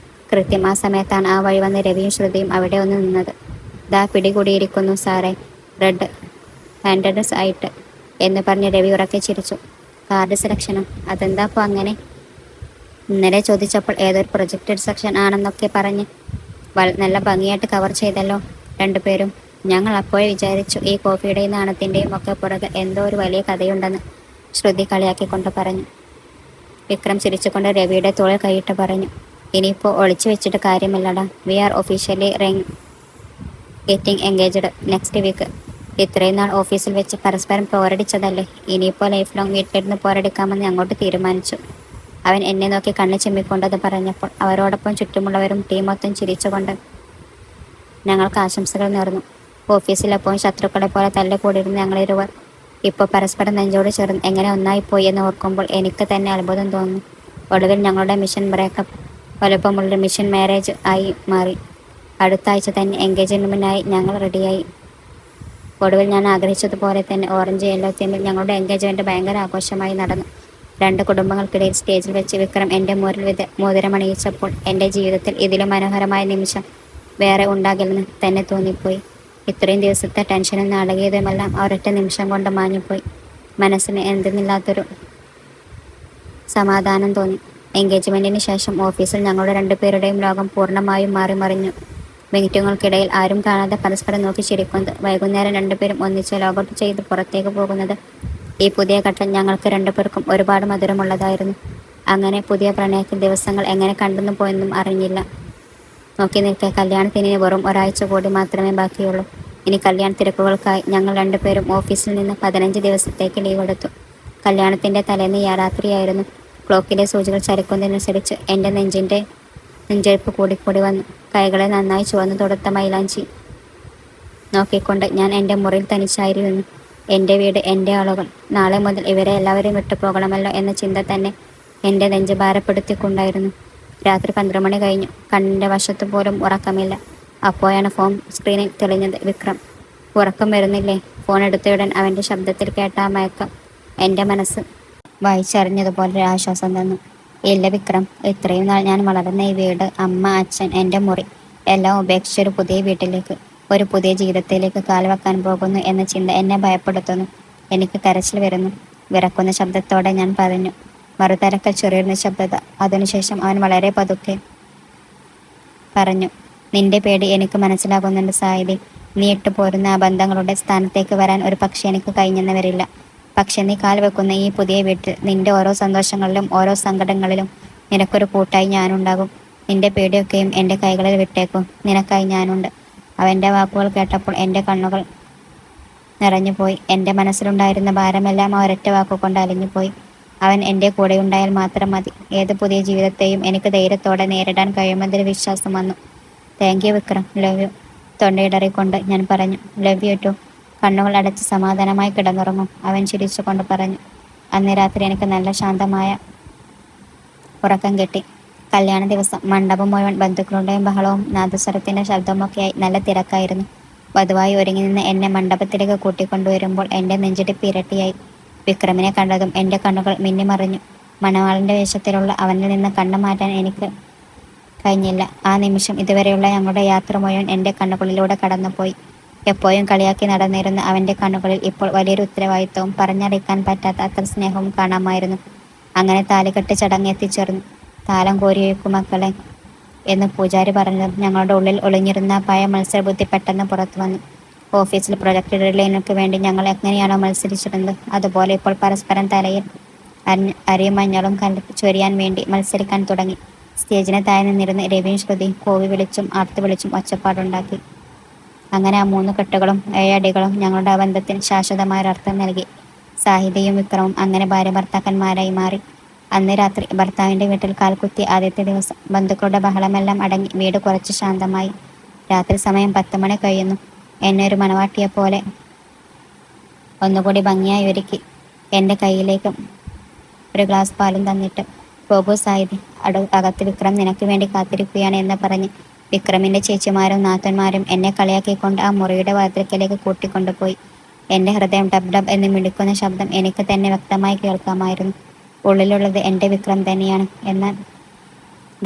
കൃത്യം ആ സമയത്താണ് ആ വഴി വന്ന് രവിയും ശ്രുതിയും അവിടെ ഒന്ന് നിന്നത്. ദാ പിടികൂടിയിരിക്കുന്നു സാറേ, റെഡ് ഹാൻഡഡ് ആയിട്ട് എന്ന് പറഞ്ഞ് രവി ഉറക്കെ ചിരിച്ചു. കാർഡ് സെലക്ഷനും അതെന്താ അപ്പോൾ അങ്ങനെ? ഇന്നലെ ചോദിച്ചപ്പോൾ ഏതൊരു പ്രൊജക്റ്റഡ് സെക്ഷൻ ആണെന്നൊക്കെ പറഞ്ഞ് നല്ല ഭംഗിയായിട്ട് കവർ ചെയ്തല്ലോ രണ്ടുപേരും. ഞങ്ങൾ അപ്പോഴേ വിചാരിച്ചു ഈ കോഫിയുടെയും നാണത്തിൻ്റെയും ഒക്കെ പുറകെ എന്തോ ഒരു വലിയ കഥയുണ്ടെന്ന് ശ്രുതി കളിയാക്കിക്കൊണ്ട് പറഞ്ഞു. വിക്രം ചിരിച്ചുകൊണ്ട് രവിയുടെ തോളിൽ കൈയിട്ട് പറഞ്ഞു, ഇനിയിപ്പോൾ ഒളിച്ചു വെച്ചിട്ട് കാര്യമില്ലടാ. We are officially getting engaged next week. ഇത്രയും നാൾ ഓഫീസിൽ വെച്ച് പരസ്പരം പോരടിച്ചതല്ലേ, ഇനിയിപ്പോൾ ലൈഫ് ലോങ് വീട്ടിലിരുന്ന് പോരടിക്കാമെന്ന് അങ്ങോട്ട് തീരുമാനിച്ചു. അവൻ എന്നെ നോക്കി കണ്ണ് ചിമ്മിക്കൊണ്ടത് പറഞ്ഞപ്പോൾ അവരോടൊപ്പം ചുറ്റുമുള്ളവരും ടീം മൊത്തം ചിരിച്ചുകൊണ്ട് ഞങ്ങൾക്ക് ആശംസകൾ നേർന്നു. ഓഫീസിലെപ്പോഴും ശത്രുക്കളെ പോലെ തല്ലുകൂടിയിരുന്ന ഞങ്ങളിരുവർ ഇപ്പോൾ പരസ്പരം നെഞ്ചോട് ചേർന്ന് എങ്ങനെ ഒന്നായിപ്പോയി എന്ന് ഓർക്കുമ്പോൾ എനിക്ക് തന്നെ അത്ഭുതം തോന്നുന്നു. ഒടുവിൽ ഞങ്ങളുടെ മിഷൻ ബ്രേക്കപ്പ് വലുപ്പമുള്ളൊരു മിഷൻ മാരേജ് ആയി മാറി. അടുത്ത ആഴ്ച തന്നെ എൻഗേജ്മെൻറ്റിനായി ഞങ്ങൾ റെഡിയായി. ഒടുവിൽ ഞാൻ ആഗ്രഹിച്ചതുപോലെ തന്നെ ഓറഞ്ച് യെല്ലോ തീമിൽ ഞങ്ങളുടെ എൻഗേജ്മെൻറ്റ് ഭയങ്കര ആഘോഷമായി നടന്നു. 2 കുടുംബങ്ങൾക്കിടയിൽ സ്റ്റേജിൽ വെച്ച് വിക്രം എൻ്റെ മോതിരമണിയിച്ചപ്പോൾ എൻ്റെ ജീവിതത്തിൽ ഇതിലും മനോഹരമായ നിമിഷം വേറെ ഉണ്ടാകില്ലെന്ന് തന്നെ തോന്നിപ്പോയി. ഇത്രയും ദിവസത്തെ ടെൻഷനും നാടകീയതയുമെല്ലാം ഒരൊറ്റ നിമിഷം കൊണ്ട് മാഞ്ഞുപോയി. മനസ്സിന് എന്തെന്നില്ലാത്തൊരു സമാധാനം തോന്നി. എൻഗേജ്മെൻറ്റിന് ശേഷം ഓഫീസിൽ ഞങ്ങളുടെ 2 പേരുടെയും ലോകം പൂർണ്ണമായും മാറിമറിഞ്ഞു. മീറ്റിങ്ങുകൾക്കിടയിൽ ആരും കാണാതെ പരസ്പരം നോക്കി ചിരിക്കുന്നത്, വൈകുന്നേരം 2 പേരും ഒന്നിച്ച് ലോഗൗട്ട് ചെയ്ത് പുറത്തേക്ക് പോകുന്നത്, ഈ പുതിയ ഘട്ടം ഞങ്ങൾക്ക് 2 പേർക്കും ഒരുപാട് മധുരമുള്ളതായിരുന്നു. അങ്ങനെ പുതിയ പ്രണയത്തിൽ ദിവസങ്ങൾ എങ്ങനെ കണ്ടെന്നു പോയെന്നും അറിഞ്ഞില്ല. നോക്കി നിൽക്കെ കല്യാണത്തിന് വെറും ഒരാഴ്ച കൂടി മാത്രമേ ബാക്കിയുള്ളൂ. ഇനി കല്യാണ തിരക്കുകൾക്കായി ഞങ്ങൾ 2 പേരും ഓഫീസിൽ നിന്ന് 15 ദിവസത്തേക്ക് ലീവ് എടുത്തു. കല്യാണത്തിൻ്റെ തലേന്ന് രാത്രിയായിരുന്നു. ക്ലോക്കിലെ സൂചികൾ ചലിക്കുന്നതിനനുസരിച്ച് എൻ്റെ നെഞ്ചെടുപ്പ് കൂടിക്കൂടി വന്നു. കൈകളെ നന്നായി ചുവന്നു തൊടുത്ത മൈലാഞ്ചി നോക്കിക്കൊണ്ട് ഞാൻ എൻ്റെ മുറിയിൽ തനിച്ചായിരുന്നു. എൻ്റെ വീട്, എൻ്റെ ആളുകൾ, നാളെ മുതൽ ഇവരെ എല്ലാവരെയും വിട്ടു പോകണമല്ലോ എന്ന ചിന്ത തന്നെ എൻ്റെ നെഞ്ച് ഭാരപ്പെടുത്തിക്കൊണ്ടായിരുന്നു. രാത്രി 12 മണി കഴിഞ്ഞു. കണ്ണിൻ്റെ വശത്ത് പോലും ഉറക്കമില്ല. അപ്പോഴാണ് ഫോൺ സ്ക്രീനിൽ തെളിഞ്ഞത്. വിക്രം. ഉറക്കം വരുന്നില്ലേ? ഫോൺ എടുത്തയുടൻ അവൻ്റെ ശബ്ദത്തിൽ കേട്ട ആ മയക്കം എൻ്റെ മനസ്സ് വായിച്ചറിഞ്ഞതുപോലെ ആശ്വാസം തന്നു. ഇല്ല വിക്രം, ഇത്രയും നാൾ ഞാൻ വളർന്ന ഈ വീട്, അമ്മ, അച്ഛൻ, എൻ്റെ മുറി എല്ലാം ഉപേക്ഷിച്ചൊരു പുതിയ വീട്ടിലേക്ക്, ഒരു പുതിയ ജീവിതത്തിലേക്ക് കാൽവെക്കാൻ പോകുന്നു എന്ന ചിന്ത എന്നെ ഭയപ്പെടുത്തുന്നു. എനിക്ക് കരച്ചിൽ വരുന്നു. വിറക്കുന്ന ശബ്ദത്തോടെ ഞാൻ പറഞ്ഞു. മറുതരക്കൽ ചെറിയൊരു നിശബ്ദത. അതിനുശേഷം അവൻ വളരെ പതുക്കെ പറഞ്ഞു, നിന്റെ പേടി എനിക്ക് മനസ്സിലാകുന്നുണ്ട് സായിദി. നീ ഇട്ടു പോരുന്ന ആ ബന്ധങ്ങളുടെ സ്ഥാനത്തേക്ക് വരാൻ ഒരു പക്ഷെ എനിക്ക് കഴിഞ്ഞെന്ന് വരില്ല. പക്ഷെ നീ കാൽ വെക്കുന്ന ഈ പുതിയ വീട്ടിൽ നിന്റെ ഓരോ സന്തോഷങ്ങളിലും ഓരോ സങ്കടങ്ങളിലും നിനക്കൊരു കൂട്ടായി ഞാനുണ്ടാകും. നിന്റെ പേടിയൊക്കെയും എൻ്റെ കൈകളിൽ വിട്ടേക്കും. നിനക്കായി ഞാനുണ്ട്. അവൻ്റെ വാക്കുകൾ കേട്ടപ്പോൾ എൻ്റെ കണ്ണുകൾ നിറഞ്ഞുപോയി. എൻ്റെ മനസ്സിലുണ്ടായിരുന്ന ഭാരമെല്ലാം ആ ഒരൊറ്റ വാക്കുകൊണ്ട് അലിഞ്ഞുപോയി. അവൻ എൻ്റെ കൂടെയുണ്ടായാൽ മാത്രം മതി. ഏത് പുതിയ ജീവിതത്തെയും എനിക്ക് ധൈര്യത്തോടെ നേരിടാൻ കഴിയുമെന്നൊരു വിശ്വാസം വന്നു. Thank you Vikram. Love you. തൊണ്ടയിടറിക്കൊണ്ട് ഞാൻ പറഞ്ഞു. Love you too. കണ്ണുകൾ അടച്ച് സമാധാനമായി കിടന്നുറങ്ങും, അവൻ ചിരിച്ചുകൊണ്ട് പറഞ്ഞു. അന്ന് രാത്രി എനിക്ക് നല്ല ശാന്തമായ ഉറക്കം കിട്ടി. കല്യാണ ദിവസം മണ്ഡപം മുഴുവൻ ബന്ധുക്കളുടെയും ബഹളവും നാദസ്വരത്തിൻ്റെ ശബ്ദമൊക്കെയായി നല്ല തിരക്കായിരുന്നു. വധുവായി ഒരുങ്ങി നിന്ന് എന്നെ മണ്ഡപത്തിലേക്ക് കൂട്ടിക്കൊണ്ടുവരുമ്പോൾ എൻ്റെ നെഞ്ചിടിപ്പ് ഇരട്ടിയായി. വിക്രമിനെ കണ്ടതും എൻ്റെ കണ്ണുകൾ മിന്നിമറിഞ്ഞു. മണവാളിൻ്റെ വേഷത്തിലുള്ള അവനിൽ നിന്ന് കണ്ണു മാറ്റാൻ എനിക്ക് കഴിഞ്ഞില്ല. ആ നിമിഷം ഇതുവരെയുള്ള ഞങ്ങളുടെ യാത്ര മുഴുവൻ എൻ്റെ കണ്ണുകളിലൂടെ കടന്നുപോയി. എപ്പോഴും കളിയാക്കി നടന്നിരുന്ന അവൻ്റെ കണ്ണുകളിൽ ഇപ്പോൾ വലിയൊരു ഉത്തരവാദിത്വവും പറഞ്ഞറിയിക്കാൻ പറ്റാത്ത അത്ര സ്നേഹവും കാണാമായിരുന്നു. അങ്ങനെ താലികെട്ട് ചടങ്ങ് എത്തിച്ചേർന്നു. താലം കോരിയൊഴുക്കും മക്കളെ എന്ന് പൂജാരി പറഞ്ഞതും ഞങ്ങളുടെ ഉള്ളിൽ ഒളിഞ്ഞിരുന്ന പഴയ മത്സരബുദ്ധി പെട്ടെന്ന് പുറത്തു വന്നു. ഓഫീസിൽ പ്രൊജക്ട് ഡെഡ്ലൈനുകൾക്ക് വേണ്ടി ഞങ്ങൾ എങ്ങനെയാണോ മത്സരിച്ചിരുന്നത്, അതുപോലെ ഇപ്പോൾ പരസ്പരം തലയിൽ അരിയും മഞ്ഞളും ചൊരിയാൻ വേണ്ടി മത്സരിക്കാൻ തുടങ്ങി. സ്റ്റേജിന് താഴെ നിന്നിരുന്ന് രവിയും ശ്രുതിയും കോവി വിളിച്ചും ആർത്ത് വിളിച്ചും ഒച്ചപ്പാടുണ്ടാക്കി. അങ്ങനെ ആ 3 കെട്ടുകളും 7 അടികളും ഞങ്ങളുടെ ആ ബന്ധത്തിന് ശാശ്വതമായൊരർത്ഥം നൽകി. സാഹിതിയും വിക്രമും അങ്ങനെ ഭാര്യ ഭർത്താക്കന്മാരായി മാറി. അന്ന് രാത്രി ഭർത്താവിൻ്റെ വീട്ടിൽ കാൽക്കുത്തിയ ആദ്യത്തെ ദിവസം. ബന്ധുക്കളുടെ ബഹളമെല്ലാം അടങ്ങി വീട് കുറച്ച് ശാന്തമായി. രാത്രി സമയം 10 മണി കഴിയുന്നു. എന്നെ ഒരു മണവാട്ടിയെപ്പോലെ ഒന്നുകൂടി ഭംഗിയായി ഒരുക്കി എൻ്റെ കയ്യിലേക്ക് ഒരു ഗ്ലാസ് പാലും തന്നിട്ട്, പോകൂ സായിദി, അകത്ത് വിക്രം നിനക്ക് വേണ്ടി കാത്തിരിക്കുകയാണ് എന്ന് പറഞ്ഞ് വിക്രമിൻ്റെ ചേച്ചിമാരും നാത്തന്മാരും എന്നെ കളിയാക്കിക്കൊണ്ട് ആ മുറിയുടെ വാതിൽക്കലേക്ക് കൂട്ടിക്കൊണ്ടുപോയി. എൻ്റെ ഹൃദയം ഡബ് ഡബ് എന്ന് മിടിക്കുന്ന ശബ്ദം എനിക്ക് തന്നെ വ്യക്തമായി കേൾക്കാമായിരുന്നു. ഉള്ളിലുള്ളത് എൻ്റെ വിക്രം തന്നെയാണ് എന്ന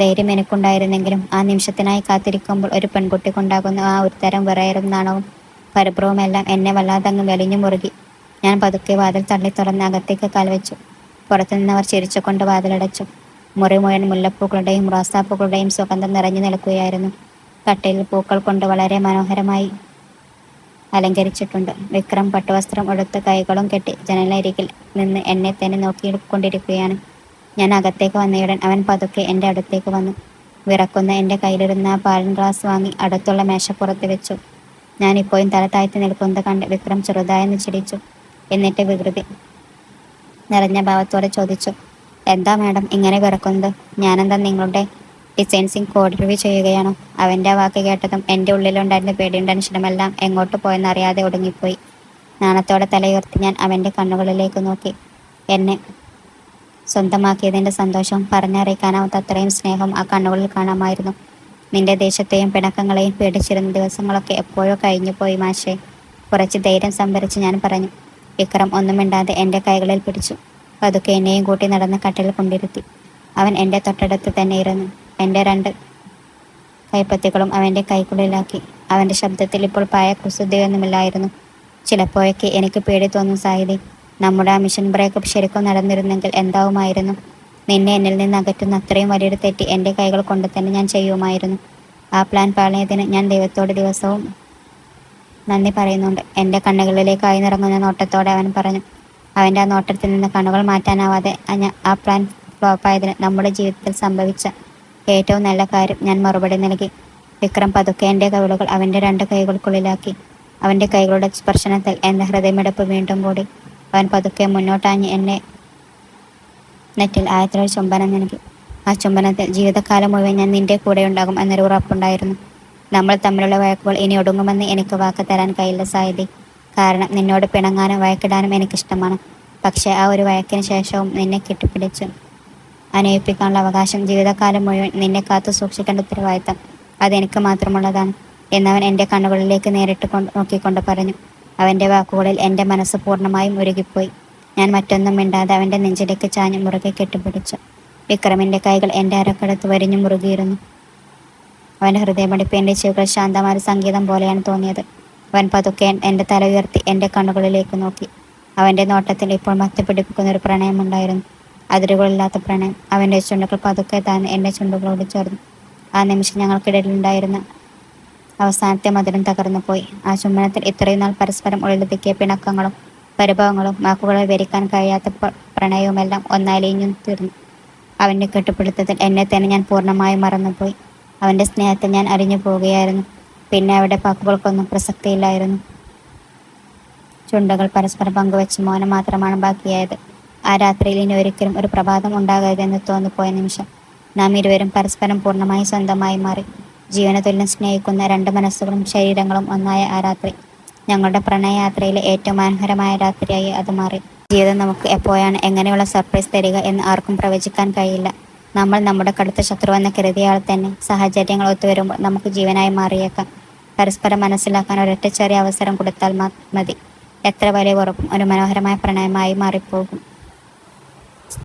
ധൈര്യം എനിക്കുണ്ടായിരുന്നെങ്കിലും ആ നിമിഷത്തിനായി കാത്തിരിക്കുമ്പോൾ ഒരു പെൺകുട്ടിക്കുണ്ടാകുന്ന ആ ഒരു തരം വിറയലും നാണവും പരിഭ്രവുമെല്ലാം എന്നെ വല്ലാതങ്ങ് വലിഞ്ഞു മുറുകി. ഞാൻ പതുക്കെ വാതിൽ തള്ളി തുറന്ന് അകത്തേക്ക് കാൽവെച്ചു. പുറത്തുനിന്നവർ ചിരിച്ചുകൊണ്ട് വാതിലടച്ചു. മുറി മുഴുവൻ മുല്ലപ്പൂക്കളുടെയും റോസാപ്പൂക്കളുടെയും സുഗന്ധം നിറഞ്ഞു നിൽക്കുകയായിരുന്നു. കട്ടയിൽ പൂക്കൾ കൊണ്ട് വളരെ മനോഹരമായി അലങ്കരിച്ചിട്ടുണ്ട്. വിക്രം പട്ടുവസ്ത്രം ഉടുത്ത് കൈകളും കെട്ടി ജനലരികിൽ നിന്ന് എന്നെ തന്നെ നോക്കിക്കൊണ്ടിരിക്കുകയാണ്. ഞാൻ അകത്തേക്ക് വന്നയുടൻ അവൻ പതുക്കെ എൻ്റെ അടുത്തേക്ക് വന്നു. വിറക്കുന്ന എൻ്റെ കയ്യിലിരുന്ന ആ പാലൻ ഗ്ലാസ് വാങ്ങി അടുത്തുള്ള മേശപ്പുറത്ത് വെച്ചു. ഞാൻ ഇപ്പോഴും തല താഴ്ത്തി നിൽക്കുന്നത് കണ്ട് വിക്രം ചെറുതായെന്ന് ചിരിച്ചു. എന്നിട്ട് വികൃതി നിറഞ്ഞ ഭാവത്തോടെ ചോദിച്ചു, എന്താ മാഡം ഇങ്ങനെ വിറക്കുന്നത്? ഞാനെന്താ നിങ്ങളുടെ ഡിസൈൻസിങ് കോഡ് റിവ്യൂ ചെയ്യുകയാണോ? അവൻ്റെ വാക്ക് കേട്ടതും എൻ്റെ ഉള്ളിലുണ്ടായിരുന്ന പേടിയും ടെൻഷനുമെല്ലാം എങ്ങോട്ട് പോയെന്നറിയാതെ ഒടുങ്ങിപ്പോയി. നാണത്തോടെ തലയുയർത്തി ഞാൻ അവൻ്റെ കണ്ണുകളിലേക്ക് നോക്കി. എന്നെ സ്വന്തമാക്കിയതിൻ്റെ സന്തോഷവും പറഞ്ഞറിയിക്കാനാവാത്ത അത്രയും സ്നേഹം ആ കണ്ണുകളിൽ കാണാമായിരുന്നു. നിന്റെ ദേഷ്യത്തെയും പിണക്കങ്ങളെയും പേടിച്ചിരുന്ന ദിവസങ്ങളൊക്കെ എപ്പോഴോ കഴിഞ്ഞു പോയി മാഷേ. കുറച്ച് ധൈര്യം സംഭരിച്ച് ഞാൻ പറഞ്ഞു. വിക്രം ഒന്നും മിണ്ടാതെ എൻ്റെ കൈകളിൽ പിടിച്ചു. പതുക്കെ എന്നെയും കൂട്ടി നടന്ന് കട്ടിൽ കൊണ്ടിരുത്തി. അവൻ എൻ്റെ തൊട്ടടുത്ത് തന്നെ ഇരുന്നു. എൻ്റെ 2 കൈപ്പത്തികളും അവൻ്റെ കൈക്കുള്ളിലാക്കി. അവൻ്റെ ശബ്ദത്തിൽ ഇപ്പോൾ പഴയ കുസൃതിയൊന്നുമില്ലായിരുന്നു. ചിലപ്പോഴൊക്കെ എനിക്ക് പേടി തോന്നും സായിദി, നമ്മുടെ ആ മിഷൻ ബ്രേക്കപ്പ് ശരിക്കും നടന്നിരുന്നെങ്കിൽ എന്താവുമായിരുന്നു? നിന്നെ എന്നിൽ നിന്ന് അകറ്റുന്ന അത്രയും വലിയൊരു തെറ്റ് എൻ്റെ കൈകൾ കൊണ്ട് തന്നെ ഞാൻ ചെയ്യുമായിരുന്നു. ആ പ്ലാൻ പാളിയതിന് ഞാൻ ദൈവത്തോട് ദിവസവും നന്ദി പറയുന്നുണ്ട്. എൻ്റെ കണ്ണുകളിലേക്ക് ആഴ്ന്നിറങ്ങുന്ന നോട്ടത്തോടെ അവൻ പറഞ്ഞു. അവൻ്റെ ആ നോട്ടത്തിൽ നിന്ന് കണ്ണുകൾ മാറ്റാനാവാതെ ആ പ്ലാൻ ഫ്ലോപ്പായതിന് നമ്മുടെ ജീവിതത്തിൽ സംഭവിച്ച ഏറ്റവും നല്ല കാര്യം ഞാൻ മറുപടി നൽകി. വിക്രം പതുക്കെ എൻ്റെ കവിളുകൾ അവൻ്റെ 2 കൈകൾക്കുള്ളിലാക്കി. അവൻ്റെ കൈകളുടെ സ്പർശനത്തിൽ എൻ്റെ ഹൃദയമിടിപ്പ് വീണ്ടും കൂടി. അവൻ പതുക്കെ മുന്നോട്ടാഞ്ഞ് എന്നെ നെറ്റിൽ ആയത്തിലൊരു ചുംബനം നൽകി. ആ ചുംബനത്തിൽ ജീവിതകാലം മുഴുവൻ ഞാൻ നിന്റെ കൂടെയുണ്ടാകും എന്നൊരു ഉറപ്പുണ്ടായിരുന്നു. നമ്മൾ തമ്മിലുള്ള വഴക്കുകൾ ഇനി ഒടുങ്ങുമെന്ന് എനിക്ക് വാക്ക് തരാൻ കഴിയില്ല സായിദി. കാരണം നിന്നോട് പിണങ്ങാനും വഴക്കിടാനും എനിക്കിഷ്ടമാണ്. പക്ഷേ ആ ഒരു വഴക്കിന് ശേഷവും നിന്നെ കെട്ടിപ്പിടിച്ച് അനുഭവിപ്പിക്കാനുള്ള അവകാശം, ജീവിതകാലം മുഴുവൻ നിന്നെ കാത്തു സൂക്ഷിക്കേണ്ട ഉത്തരവാദിത്തം അതെനിക്ക് മാത്രമുള്ളതാണ് എന്നവൻ എൻ്റെ കണ്ണുകളിലേക്ക് നേരിട്ട് നോക്കിക്കൊണ്ട് പറഞ്ഞു. അവൻ്റെ വാക്കുകളിൽ എൻ്റെ മനസ്സ് പൂർണ്ണമായും ഉരുകിപ്പോയി. ഞാൻ മറ്റൊന്നും മിണ്ടാതെ അവൻ്റെ നെഞ്ചിലേക്ക് ചാഞ്ഞ് മുറുകെ കെട്ടിപ്പിടിച്ചു. വിക്രമിൻ്റെ കൈകൾ എൻ്റെ അരക്കടുത്ത് വരിഞ്ഞു മുറുകിയിരുന്നു. അവൻ്റെ ഹൃദയമിടിപ്പ് എൻ്റെ ചെവികൾ ശാന്തമായ സംഗീതം പോലെയാണ് തോന്നിയത്. അവൻ പതുക്കെ എൻ്റെ തല ഉയർത്തി എൻ്റെ കണ്ണുകളിലേക്ക് നോക്കി. അവൻ്റെ നോട്ടത്തിൽ ഇപ്പോൾ മത്തിപ്പിടിപ്പിക്കുന്ന ഒരു പ്രണയമുണ്ടായിരുന്നു. അതിരുകളില്ലാത്ത പ്രണയം. അവൻ്റെ ചുണ്ടുകൾ പതുക്കെ താന്ന് എൻ്റെ ചുണ്ടുകളോട് ചേർന്നു. ആ നിമിഷം ഞങ്ങൾക്കിടയിലുണ്ടായിരുന്ന അവസാനത്തെ മധുരം തകർന്നു പോയി. ആ ചുംബനത്തിൽ ഇത്രയും നാൾ പരസ്പരം ഉള്ളിലൊതുക്കിയ പിണക്കങ്ങളും പരിഭവങ്ങളും വാക്കുകളിൽ വിവരിക്കാൻ കഴിയാത്ത പ്രണയവുമെല്ലാം ഒന്നലിഞ്ഞു തീർന്നു. അവൻ്റെ കെട്ടുപിടുത്തത്തിൽ എന്നെ തന്നെ ഞാൻ പൂർണ്ണമായും മറന്നുപോയി. അവൻ്റെ സ്നേഹത്തിൽ ഞാൻ അലിഞ്ഞു പോവുകയായിരുന്നു. പിന്നെ അവിടെ വാക്കുകൾക്കൊന്നും പ്രസക്തിയില്ലായിരുന്നു. ചുണ്ടുകൾ പരസ്പരം പങ്കുവെച്ച് മൗനം മാത്രമാണ് ബാക്കിയായത്. ആ രാത്രിയിൽ ഇനി ഒരിക്കലും ഒരു പ്രഭാതം ഉണ്ടാകരുതെന്ന് തോന്നിപ്പോയ നിമിഷം. നാം ഇരുവരും പരസ്പരം പൂർണ്ണമായി സ്വന്തമായി മാറി. ജീവനതുല്യം സ്നേഹിക്കുന്ന രണ്ട് മനസ്സുകളും ശരീരങ്ങളും ഒന്നായ ആ രാത്രി ഞങ്ങളുടെ പ്രണയയാത്രയിലെ ഏറ്റവും മനോഹരമായ രാത്രിയായി അത് മാറി. ജീവിതം നമുക്ക് എപ്പോഴാണ് എങ്ങനെയുള്ള സർപ്രൈസ് തരിക എന്ന് ആർക്കും പ്രവചിക്കാൻ കഴിയില്ല. നമ്മൾ നമ്മുടെ കടുത്ത ശത്രുവെന്ന് കരുതിയ ആൾ തന്നെ സാഹചര്യങ്ങൾ ഒത്തുവരുമ്പോൾ നമുക്ക് ജീവനായി മാറിയേക്കാം. പരസ്പരം മനസ്സിലാക്കാൻ ഒരൊറ്റ ചെറിയ അവസരം കൊടുത്താൽ മതി. എത്ര വലിയ ഉറപ്പും ഒരു മനോഹരമായ പ്രണയമായി മാറിപ്പോകും.